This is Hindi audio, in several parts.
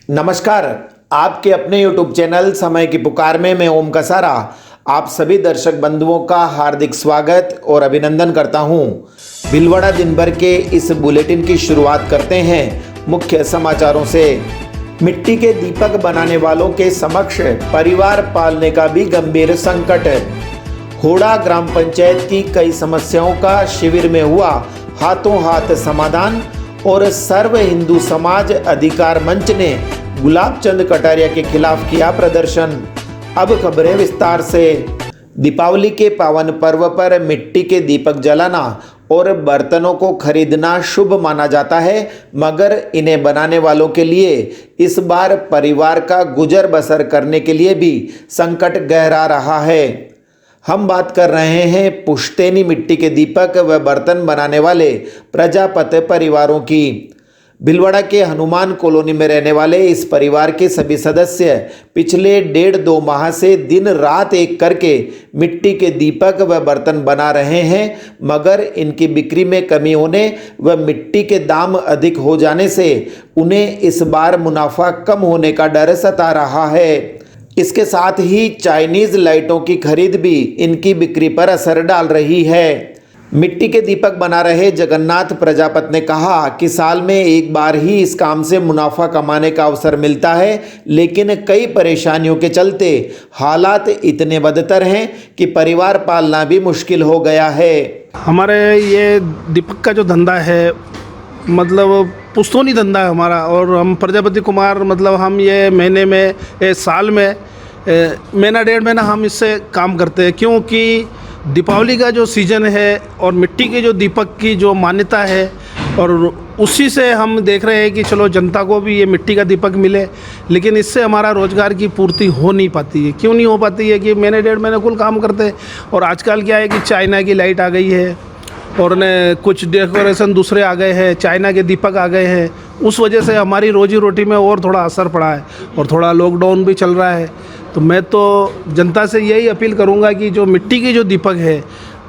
नमस्कार। आपके अपने YouTube चैनल समय की पुकार में मैं ओम कसारा आप सभी दर्शक बंधुओं का हार्दिक स्वागत और अभिनंदन करता हूं। भीलवाड़ा दिन भर के इस बुलेटिन की शुरुआत करते हैं मुख्य समाचारों से। मिट्टी के दीपक बनाने वालों के समक्ष परिवार पालने का भी गंभीर संकट। होड़ा ग्राम पंचायत की कई समस्याओं का शिविर में हुआ हाथों हाथ समाधान और सर्व हिंदू समाज अधिकार मंच ने गुलाब चंद कटारिया के खिलाफ किया प्रदर्शन। अब खबरें विस्तार से। दीपावली के पावन पर्व पर मिट्टी के दीपक जलाना और बर्तनों को खरीदना शुभ माना जाता है, मगर इन्हें बनाने वालों के लिए इस बार परिवार का गुजर बसर करने के लिए भी संकट गहरा रहा है। हम बात कर रहे हैं पुश्तैनी मिट्टी के दीपक व बर्तन बनाने वाले प्रजापत परिवारों की। भीलवाड़ा के हनुमान कॉलोनी में रहने वाले इस परिवार के सभी सदस्य पिछले 1.5-2 माह से दिन रात एक करके मिट्टी के दीपक व बर्तन बना रहे हैं, मगर इनकी बिक्री में कमी होने व मिट्टी के दाम अधिक हो जाने से उन्हें इस बार मुनाफा कम होने का डर सता रहा है। इसके साथ ही चाइनीज लाइटों की खरीद भी इनकी बिक्री पर असर डाल रही है। मिट्टी के दीपक बना रहे जगन्नाथ प्रजापत ने कहा कि साल में एक बार ही इस काम से मुनाफा कमाने का अवसर मिलता है, लेकिन कई परेशानियों के चलते हालात इतने बदतर हैं कि परिवार पालना भी मुश्किल हो गया है। हमारे ये दीपक का जो धंधा है, मतलब पुश्तैनी धंधा है हमारा, और हम प्रजापति कुमार मतलब हम ये महीने में साल में महीना 1.5 महीना हम इससे काम करते हैं, क्योंकि दीपावली का जो सीज़न है और मिट्टी के जो दीपक की जो मान्यता है, और उसी से हम देख रहे हैं कि चलो जनता को भी ये मिट्टी का दीपक मिले, लेकिन इससे हमारा रोज़गार की पूर्ति हो नहीं पाती है। क्यों नहीं हो पाती है कि महीने 1.5 महीने कुल काम करते हैं, और आजकल क्या है कि चाइना की लाइट आ गई है और ने कुछ डेकोरेशन दूसरे आ गए हैं, चाइना के दीपक आ गए हैं, उस वजह से हमारी रोजी रोटी में और थोड़ा असर पड़ा है, और थोड़ा लॉकडाउन भी चल रहा है। तो मैं तो जनता से यही अपील करूंगा कि जो मिट्टी की जो दीपक है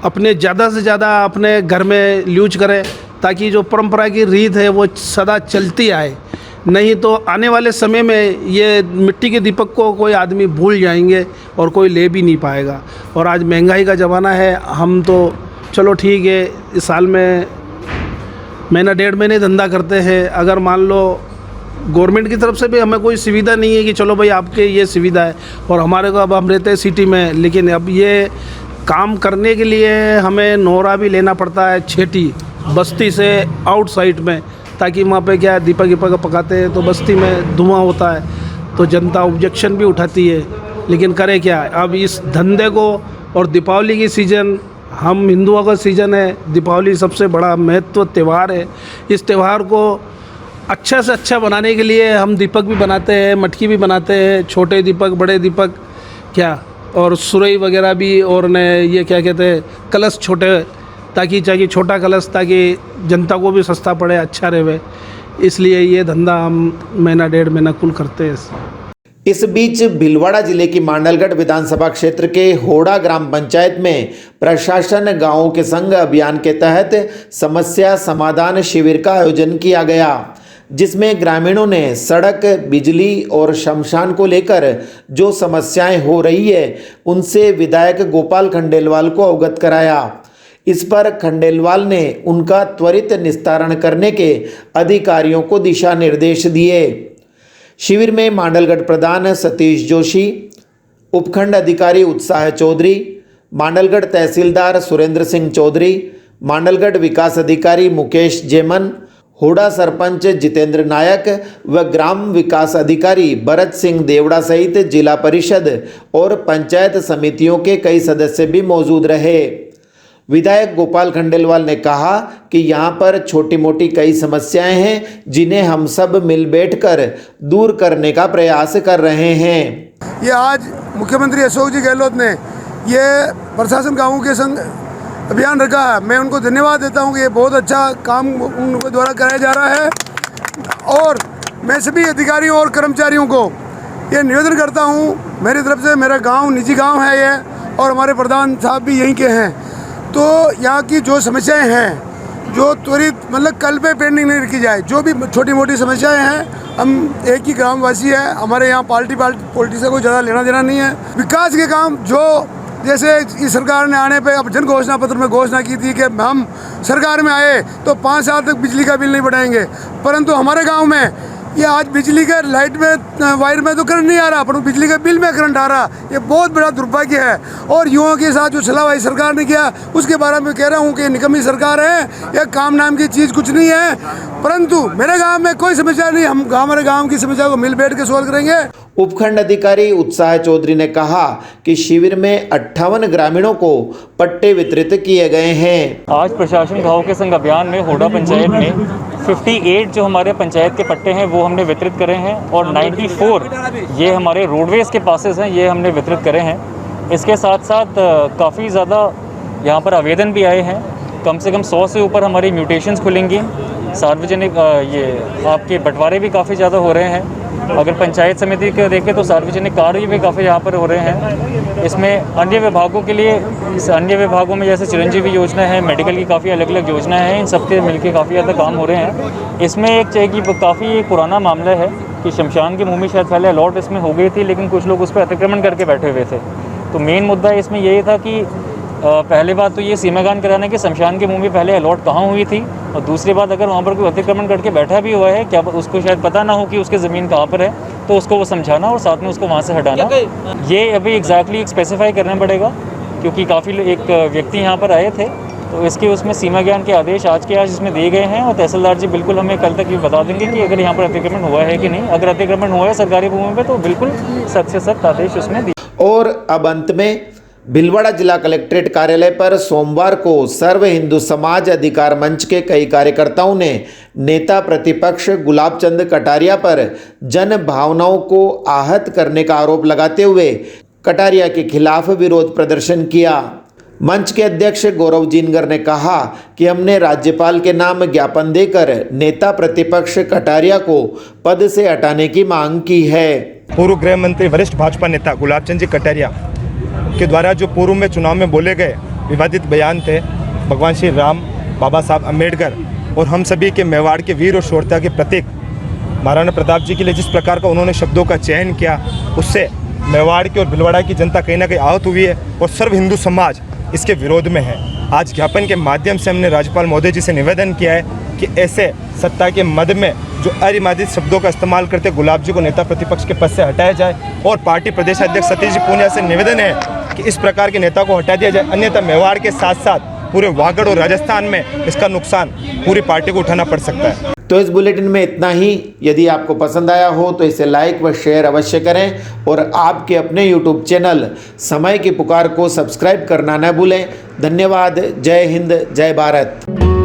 अपने ज़्यादा से ज़्यादा अपने घर में यूज करें, ताकि जो परंपरा की रीत है वो सदा चलती आए। नहीं तो आने वाले समय में ये मिट्टी के दीपक को कोई आदमी भूल जाएंगे और कोई ले भी नहीं पाएगा। और आज महंगाई का ज़माना है, हम तो चलो ठीक है इस साल में महीना 1.5 महीने धंधा करते हैं, अगर मान लो गवर्नमेंट की तरफ से भी हमें कोई सुविधा नहीं है कि चलो भाई आपके ये सुविधा है, और हमारे को अब हम रहते हैं सिटी में, लेकिन अब ये काम करने के लिए हमें नोरा भी लेना पड़ता है छेटी बस्ती से आउटसाइड में, ताकि वहाँ पे क्या दीपक वीपक पकाते हैं तो बस्ती में धुआं होता है, तो जनता ऑब्जेक्शन भी उठाती है। लेकिन करे क्या, अब इस धंधे को, और दीपावली की सीज़न हम हिंदुओं का सीज़न है, दीपावली सबसे बड़ा महत्व त्यौहार है। इस त्यौहार को अच्छा से अच्छा बनाने के लिए हम दीपक भी बनाते हैं, मटकी भी बनाते हैं, छोटे दीपक बड़े दीपक क्या, और सुरई वगैरह भी, और ने ये क्या कहते हैं कलश छोटे, ताकि चाहिए छोटा कलश, ताकि जनता को भी सस्ता पड़े, अच्छा रहे। इसलिए ये धंधा हम महीना 1.5 महीना कुल करते हैं। इस बीच भीलवाड़ा जिले की मांडलगढ़ विधानसभा क्षेत्र के होड़ा ग्राम पंचायत में प्रशासन गांवों के संग अभियान के तहत समस्या समाधान शिविर का आयोजन किया गया, जिसमें ग्रामीणों ने सड़क, बिजली और शमशान को लेकर जो समस्याएं हो रही है उनसे विधायक गोपाल खंडेलवाल को अवगत कराया। इस पर खंडेलवाल ने उनका त्वरित निस्तारण करने के अधिकारियों को दिशा निर्देश दिए। शिविर में मांडलगढ़ प्रधान सतीश जोशी, उपखंड अधिकारी उत्साह चौधरी, मांडलगढ़ तहसीलदार सुरेंद्र सिंह चौधरी, मांडलगढ़ विकास अधिकारी मुकेश जेमन, होड़ा सरपंच जितेंद्र नायक व ग्राम विकास अधिकारी भरत सिंह देवड़ा सहित जिला परिषद और पंचायत समितियों के कई सदस्य भी मौजूद रहे। विधायक गोपाल खंडेलवाल ने कहा कि यहाँ पर छोटी मोटी कई समस्याएं हैं, जिन्हें हम सब मिल बैठकर दूर करने का प्रयास कर रहे हैं। ये आज मुख्यमंत्री अशोक जी गहलोत ने ये प्रशासन गाँवों के संग अभियान रखा है, मैं उनको धन्यवाद देता हूँ कि ये बहुत अच्छा काम उनके द्वारा कराया जा रहा है। और मैं सभी अधिकारियों और कर्मचारियों को ये निवेदन करता हूँ, मेरी तरफ से, मेरा गांव निजी गांव है ये, और हमारे प्रधान साहब भी यहीं के हैं, तो यहाँ की जो समस्याएं हैं जो त्वरित मतलब कल पे पेंडिंग नहीं रखी जाए। जो भी छोटी मोटी समस्याएं हैं, हम एक ही ग्रामवासी है, हमारे यहाँ पार्टी से कोई ज़्यादा लेना देना नहीं है। विकास के काम जो जैसे इस सरकार ने आने पे अब जन घोषणा पत्र में घोषणा की थी कि हम सरकार में आए तो 5 साल तक बिजली का बिल नहीं बढ़ाएंगे, परंतु हमारे गांव में ये आज बिजली के लाइट में वायर में तो करंट नहीं आ रहा, पर बिजली के बिल में करंट आ रहा। ये बहुत बड़ा दुर्भाग्य है। और युवाओं के साथ जो छलावाई सरकार ने किया उसके बारे में कह रहा हूँ कि निकम्मी सरकार है, यह काम नाम की चीज़ कुछ नहीं है। परंतु मेरे गाँव में कोई समस्या नहीं, हम हमारे गाँव की समस्या को मिल बैठ के सॉल्व करेंगे। उपखंड अधिकारी उत्साह चौधरी ने कहा कि शिविर में 58 ग्रामीणों को पट्टे वितरित किए गए हैं। आज प्रशासन घाव के संग अभियान में होडा पंचायत में 58 जो हमारे पंचायत के पट्टे हैं वो हमने वितरित करे हैं और 94 ये हमारे रोडवेज़ के पासेस हैं, ये हमने वितरित करे हैं। इसके साथ साथ काफ़ी ज़्यादा यहाँ पर आवेदन भी आए हैं। कम से कम 100 से ऊपर हमारी म्यूटेशंस खुलेंगी। सार्वजनिक ये आपके बंटवारे भी काफ़ी ज़्यादा हो रहे हैं। अगर पंचायत समिति को देखें तो सार्वजनिक कार्य भी काफ़ी यहाँ पर हो रहे हैं। इसमें अन्य विभागों के लिए, इस अन्य विभागों में जैसे चिरंजीवी योजना है, मेडिकल की काफ़ी अलग अलग योजना है, इन सब के मिलकर काफ़ी ज़्यादा काम हो रहे हैं। इसमें काफ़ी एक पुराना मामला है कि शमशान की भूमि शायद पहले अलॉट इसमें हो गई थी, लेकिन कुछ लोग उस पर अतिक्रमण करके बैठे हुए थे। तो मेन मुद्दा इसमें यही था कि पहले बात तो ये सीमागान कराने की शमशान की भूमि पहले अलॉट कहाँ हुई थी, और दूसरी बात अगर वहाँ पर कोई अतिक्रमण करके बैठा भी हुआ है, क्या उसको शायद पता ना हो कि उसकी ज़मीन कहाँ पर है, तो उसको वो समझाना और साथ में उसको वहाँ से हटाना। ये अभी एग्जैक्टली स्पेसिफाई करना पड़ेगा, क्योंकि काफ़ी एक व्यक्ति यहाँ पर आए थे, तो इसके उसमें सीमा ज्ञान के आदेश आज के आज इसमें दिए गए हैं। और तहसीलदार जी बिल्कुल हमें कल तक ये बता देंगे कि अगर यहाँ पर अतिक्रमण हुआ है कि नहीं। अगर अतिक्रमण हुआ है सरकारी भूमि पर तो बिल्कुल सख्त से सख्त आदेश उसमें दिए। और अब अंत में भीलवाड़ा जिला कलेक्ट्रेट कार्यालय पर सोमवार को सर्व हिंदू समाज अधिकार मंच के कई कार्यकर्ताओं ने नेता प्रतिपक्ष गुलाब चंद कटारिया पर जन भावनाओं को आहत करने का आरोप लगाते हुए कटारिया के खिलाफ विरोध प्रदर्शन किया। मंच के अध्यक्ष गौरव जिनगर ने कहा कि हमने राज्यपाल के नाम ज्ञापन देकर नेता प्रतिपक्ष कटारिया को पद से हटाने की मांग की है। पूर्व गृह मंत्री वरिष्ठ भाजपा नेता गुलाब चंद जी कटारिया के द्वारा जो पूर्व में चुनाव में बोले गए विवादित बयान थे, भगवान श्री राम, बाबा साहब अम्बेडकर और हम सभी के मेवाड़ के वीर और शौर्यता के प्रतीक महाराणा प्रताप जी के लिए जिस प्रकार का उन्होंने शब्दों का चयन किया, उससे मेवाड़ की और भीलवाड़ा की जनता कहीं ना कहीं आहत हुई है और सर्व हिंदू समाज इसके विरोध में है। आज ज्ञापन के माध्यम से हमने राज्यपाल महोदय जी से निवेदन किया है कि ऐसे सत्ता के मद में जो अरिमादित शब्दों का इस्तेमाल करते गुलाब जी को नेता प्रतिपक्ष के पद से हटाया जाए। और पार्टी प्रदेश अध्यक्ष सतीश जी पूनिया से निवेदन है कि इस प्रकार के नेता को हटा दिया जाए, अन्यथा मेवाड़ के साथ साथ पूरे वागड़ और राजस्थान में इसका नुकसान पूरी पार्टी को उठाना पड़ सकता है। तो इस बुलेटिन में इतना ही। यदि आपको पसंद आया हो तो इसे लाइक व शेयर अवश्य करें और आपके अपने YouTube चैनल समय की पुकार को सब्सक्राइब करना न भूलें। धन्यवाद। जय हिंद, जय भारत।